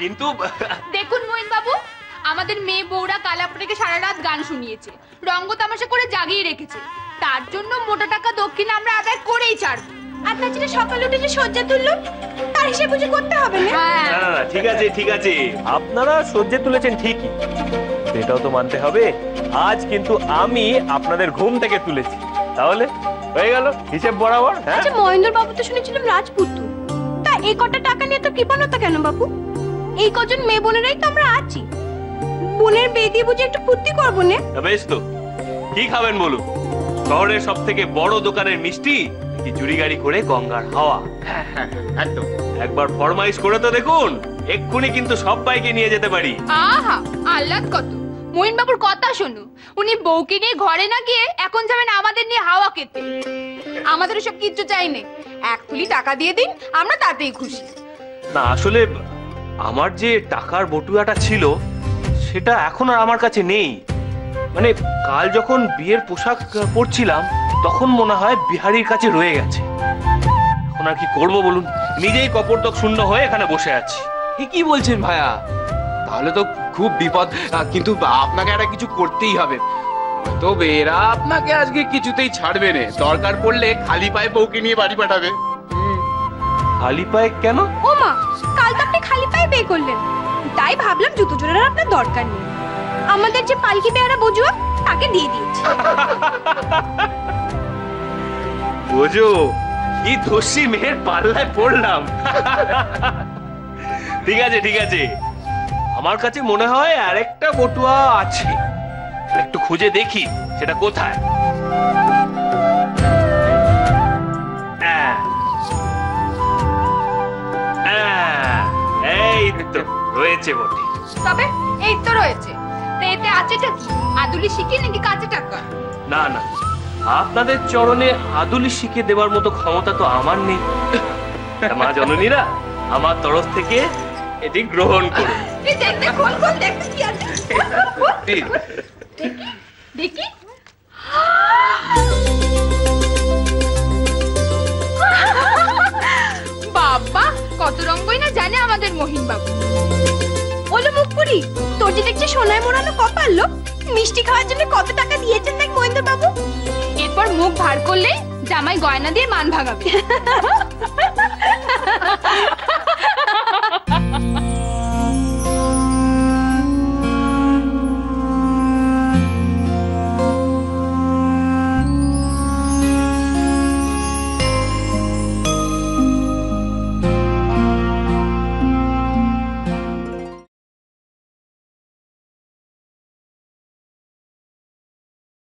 কিন্তু দেখুন মহিন বাবু, আমাদের মেয়ে বউরা কাল আপনাকে সারা রাত গান শুনিয়েছে, রঙ্গ তামাশা করে জাগিয়ে রেখেছে। তার জন্য মোটা টাকা দক্ষিণ আমরা আদায় করেই ছাড়বো। আর তাছাড়া সকালে উঠে যে সজ্জা তুললো তার হিসেব বুঝে করতে হবে না। না না ঠিক আছে ঠিক আছে, আপনারা সহ্যে তুলেছেন ঠিকই, সেটাও তো মানতে হবে আজ কিন্তু আমি আপনাদের ঘুম থেকে তুলেছি। তাহলে হয়ে গেল হিসেব বরাবর। আচ্ছা মহেন্দ্র বাবু তো শুনেছিলাম রাজপুত্র, তা এই কটা টাকা নিয়ে তো কৃপণতা কেন বাবু? এই কজন মেয়ে বোনেরাই তো আমরা আছি, বোনের বিয়ে দিয়ে বুঝে একটু ফুর্তি করবো না? বেশ তো, কি খাবেন বলুন? শহরের সব থেকে বড় দোকানের মিষ্টি কি চুরি গাড়ি করে গঙ্গার হাওয়া? একদম একবার ফরমাইশ করে তো দেখুন, এক্ষুনি কিন্তু সবাইকে নিয়ে যেতে পারি। আহা আহ্লাদ কত! মহিন বাবুর কথা শোনো, উনি বউকে নিয়ে ঘরে না গিয়ে এখন যাবেন আমাদের নিয়ে হাওয়া খেতে। আমাদের সব কিচ্ছু চাই নেই, এক থলি টাকা দিয়ে দিন, আমরা তাতেই খুশি। না আসলে আমার যে টাকার বটুয়াটা ছিল সেটা এখন আর আমার কাছে নেই। মানে কাল যখন বিয়ের পোশাক পরছিলাম তখন মনে হয় বিহারীর কাছে রয়ে গেছে। এখন আর কি করব বলুন, নিজেই কপরতক শূন্য হয়ে এখানে বসে আছি। কি বলছেন ভাইয়া? তাহলে তো খুব বিপদ, কিন্তু আপনাকে একটা কিছু করতেই হবে। তবে এরা আপনাকে আজকে কিছুতেই ছাড়বে না, দরকার পড়লে খালি পায়ে বউকে নিয়ে বাড়ি পাঠাবে। খালি পায়ে কেন? ও মা, কাল তো আপনি খালি পায়ে বিয়ে করলেন, তাই ভাবলাম জুতো জোড়ার আপনার দরকার নেই। আমাদের যে পালকি বেয়ারা বজুয়া তাকে দিয়ে দিয়েছি। বোঝো কি দোষী মেয়ের পাল্লায় পড়লাম। ঠিক আছে ঠিক আছে, আমার কাছে মনে হয় আরেকটা বটুয়া আছে, একটু খুঁজে দেখি সেটা কোথায়। এই তো রয়েছে বটে। তবে এই তো রয়েছে, এতে আছেটা কি? আদুলি শিখি নাকি কাঁচা টাকা? না না, আপনাদের চরণে আদুলি শিখে দেওয়ার মতো ক্ষমতা তো আমার নেই। মা জননীরা, আমার তরফ থেকে এটি গ্রহণ করুন। এই দেখতে কোন কোন দেখতে কি আছে? দেখি বাবা, কত রঙ্গই না জানে আমাদের মহিন বাবু। ওলো মুখপুরি, তোর যে দেখছি সোনায় মোড়ানো কপাল, মিষ্টি খাওয়ার জন্য কত টাকা দিয়েছেন দেখ মহেন্দ্র বাবু। এরপর মুখ ভার করলে জামাই গয়না দিয়ে মান ভাগাবে।